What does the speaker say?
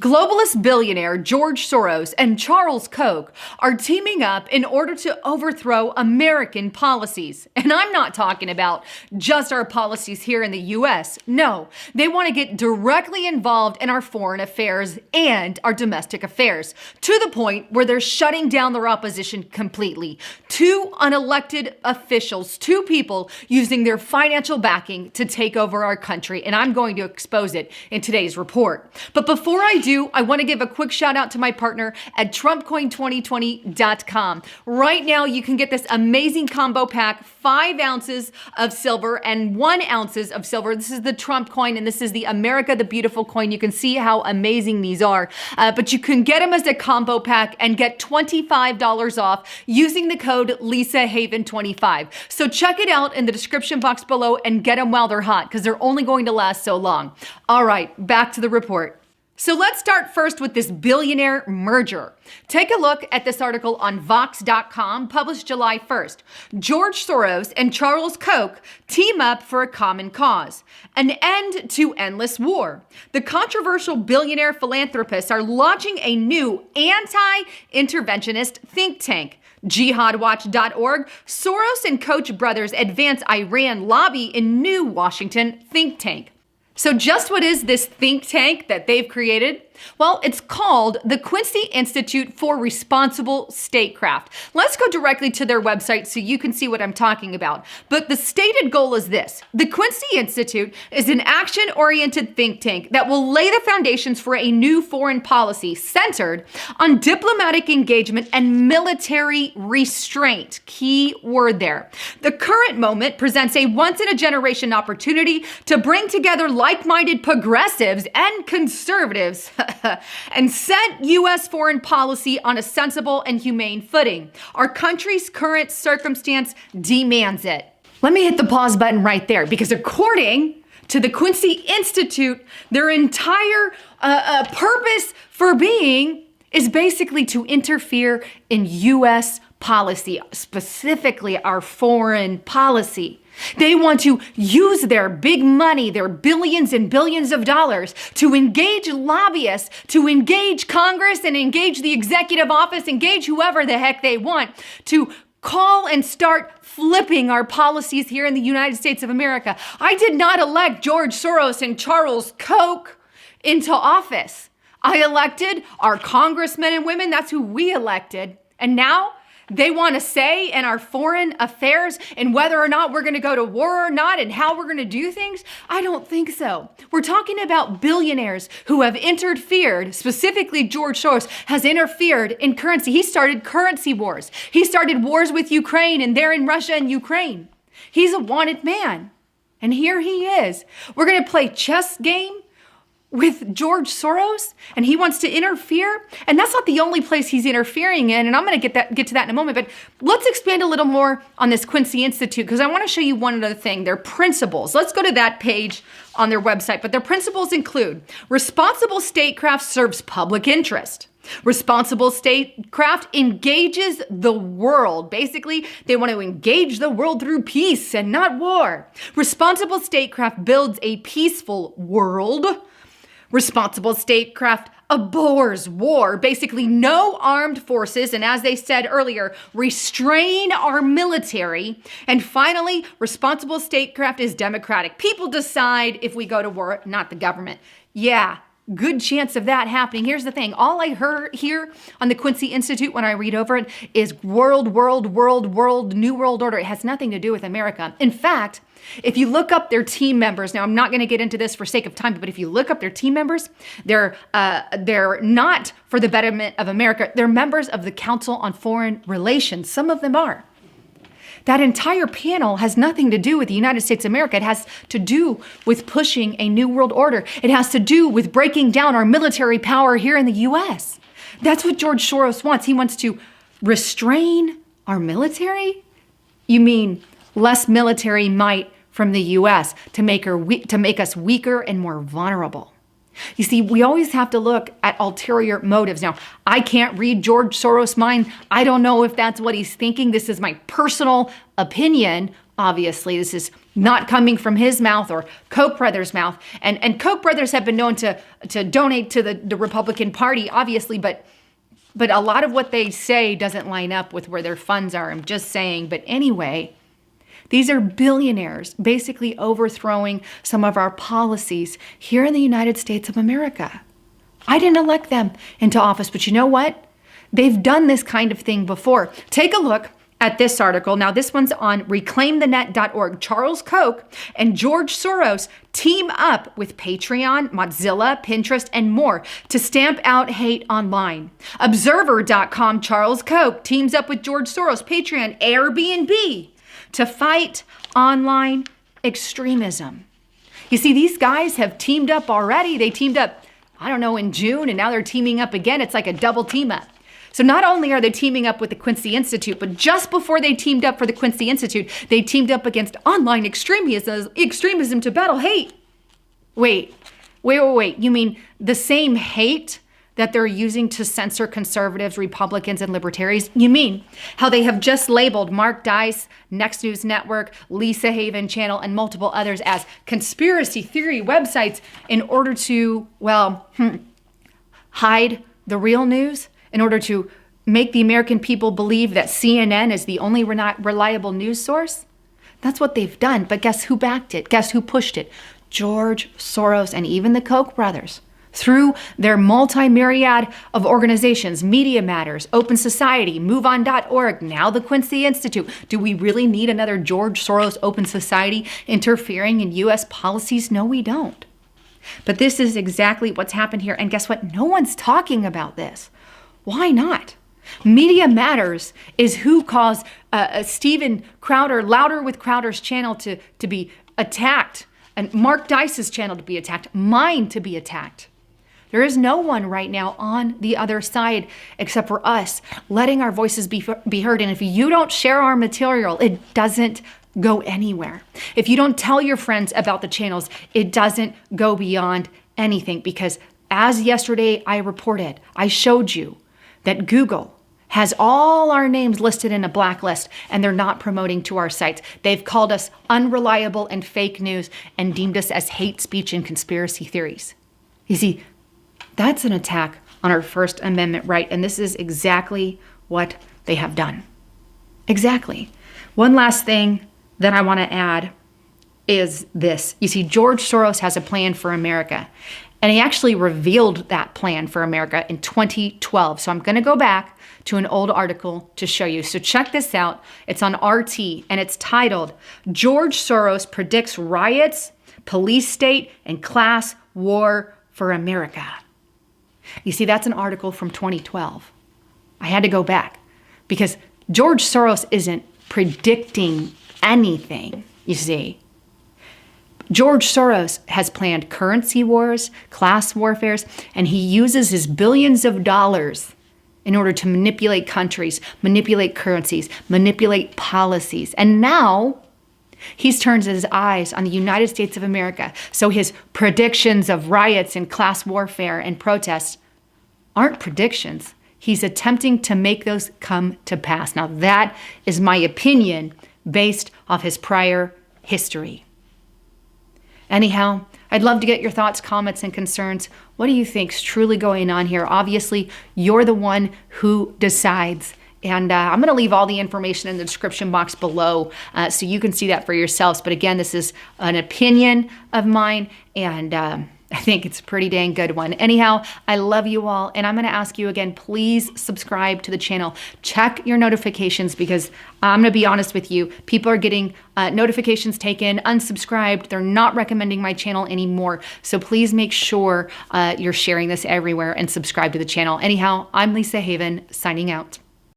Globalist billionaire George Soros and Charles Koch are teaming up in order to overthrow American policies. And I'm not talking about just our policies here in the US. No, they want to get directly involved in our foreign affairs and our domestic affairs, to the point where they're shutting down their opposition completely. Two unelected officials, two people using their financial backing to take over our country. And I'm going to expose it in today's report. But before I do, I want to give a quick shout out to my partner at TrumpCoin2020.com. Right now, you can get this amazing combo pack, 5 ounces of silver and 1 ounce of silver. This is the Trump coin, and this is the America the Beautiful coin. You can see how amazing these are. But you can get them as a combo pack and get $25 off using the code LisaHaven25. So check it out in the description box below and get them while they're hot, because they're only going to last so long. All right, back to the report. So let's start first with this billionaire merger. Take a look at this article on Vox.com, published July 1st. George Soros and Charles Koch team up for a common cause: an end to endless war. The controversial billionaire philanthropists are launching a new anti-interventionist think tank. JihadWatch.org, Soros and Koch brothers advance Iran lobby in new Washington think tank. So just what is this think tank that they've created? Well, it's called the Quincy Institute for Responsible Statecraft. Let's go directly to their website so you can see what I'm talking about. But the stated goal is this: the Quincy Institute is an action-oriented think tank that will lay the foundations for a new foreign policy centered on diplomatic engagement and military restraint. Key word there. The current moment presents a once-in-a-generation opportunity to bring together like-minded progressives and conservatives and set U.S. foreign policy on a sensible and humane footing. Our country's current circumstance demands it. Let me hit the pause button right there, because according to the Quincy Institute, their entire purpose for being is basically to interfere in U.S. policy, specifically our foreign policy. They want to use their big money, their billions and billions of dollars, to engage lobbyists, to engage Congress and engage the executive office, engage whoever the heck they want, to call and start flipping our policies here in the United States of America. I did not elect George Soros and Charles Koch into office. I elected our congressmen and women. That's who we elected. And now they want to say in our foreign affairs and whether or not we're going to go to war or not and how we're going to do things? I don't think so. We're talking about billionaires who have interfered. Specifically, George Soros has interfered in currency. He started currency wars. He started wars with Ukraine, and they're in Russia and Ukraine. He's a wanted man. And here he is. We're going to play chess game with George Soros, and he wants to interfere. And that's not the only place he's interfering in, and I'm going to get to that in a moment. But let's expand a little more on this Quincy Institute, because I want to show you one other thing, their principles. Let's go to that page on their website. But their principles include: responsible statecraft serves public interest. Responsible statecraft engages the world. Basically, they want to engage the world through peace and not war. Responsible statecraft builds a peaceful world. Responsible statecraft abhors war. Basically, no armed forces, and as they said earlier, restrain our military. And finally, responsible statecraft is democratic. People decide if we go to war, not the government. Yeah, good chance of that happening. Here's the thing. All I heard here on the Quincy Institute when I read over it is world, new world order. It has nothing to do with America. In fact, if you look up their team members, now I'm not going to get into this for sake of time, but if you look up their team members, they're not for the betterment of America. They're members of the Council on Foreign Relations. Some of them are. That entire panel has nothing to do with the United States of America. It has to do with pushing a new world order. It has to do with breaking down our military power here in the U.S. That's what George Soros wants. He wants to restrain our military? You mean less military might from the U.S. to make us weaker and more vulnerable? You see, we always have to look at ulterior motives. Now, I can't read George Soros' mind. I don't know if that's what he's thinking. This is my personal opinion. Obviously, this is not coming from his mouth or Koch brothers' mouth. And Koch brothers have been known to donate to the Republican Party, obviously, but a lot of what they say doesn't line up with where their funds are. I'm just saying. But anyway, these are billionaires basically overthrowing some of our policies here in the United States of America. I didn't elect them into office, but you know what? They've done this kind of thing before. Take a look at this article. Now, this one's on reclaimthenet.org. Charles Koch and George Soros team up with Patreon, Mozilla, Pinterest, and more to stamp out hate online. Observer.com, Charles Koch teams up with George Soros, Patreon, Airbnb to fight online extremism. You see, these guys have teamed up already. They teamed up, I don't know, in June, and now they're teaming up again. It's like a double team up. So not only are they teaming up with the Quincy Institute, but just before they teamed up for the Quincy Institute, they teamed up against online extremism to battle hate. Wait. You mean the same hate that they're using to censor conservatives, Republicans, and libertarians? You mean how they have just labeled Mark Dice, Next News Network, Lisa Haven Channel, and multiple others as conspiracy theory websites in order to, hide the real news? In order to make the American people believe that CNN is the only reliable news source? That's what they've done. But guess who backed it? Guess who pushed it? George Soros and even the Koch brothers. Through their multi-myriad of organizations, Media Matters, Open Society, MoveOn.org, now the Quincy Institute. Do we really need another George Soros Open Society interfering in U.S. policies? No, we don't. But this is exactly what's happened here. And guess what? No one's talking about this. Why not? Media Matters is who caused Steven Crowder, Louder with Crowder's channel to be attacked, and Mark Dice's channel to be attacked, mine to be attacked. There is no one right now on the other side except for us, letting our voices be heard. And if you don't share our material, it doesn't go anywhere. If you don't tell your friends about the channels, it doesn't go beyond anything. Because as yesterday I reported, I showed you that Google has all our names listed in a blacklist and they're not promoting to our sites. They've called us unreliable and fake news and deemed us as hate speech and conspiracy theories. You see, that's an attack on our First Amendment right, and this is exactly what they have done. Exactly. One last thing that I want to add is this. You see, George Soros has a plan for America. And he actually revealed that plan for America in 2012. So I'm going to go back to an old article to show you. So check this out. It's on RT, and it's titled, George Soros Predicts Riots, Police State, and Class War for America. You see, that's an article from 2012. I had to go back because George Soros isn't predicting anything, you see. George Soros has planned currency wars, class warfares, and he uses his billions of dollars in order to manipulate countries, manipulate currencies, manipulate policies. And now he's turned his eyes on the United States of America. So his predictions of riots and class warfare and protests aren't predictions. He's attempting to make those come to pass. Now that is my opinion based off his prior history. Anyhow, I'd love to get your thoughts, comments, and concerns. What do you think's truly going on here? Obviously, you're the one who decides. And I'm going to leave all the information in the description box below so you can see that for yourselves. But again, this is an opinion of mine, and I think it's a pretty dang good one. Anyhow, I love you all, and I'm going to ask you again, please subscribe to the channel. Check your notifications because I'm going to be honest with you. People are getting notifications taken, unsubscribed. They're not recommending my channel anymore. So please make sure you're sharing this everywhere and subscribe to the channel. Anyhow, I'm Lisa Haven, signing out.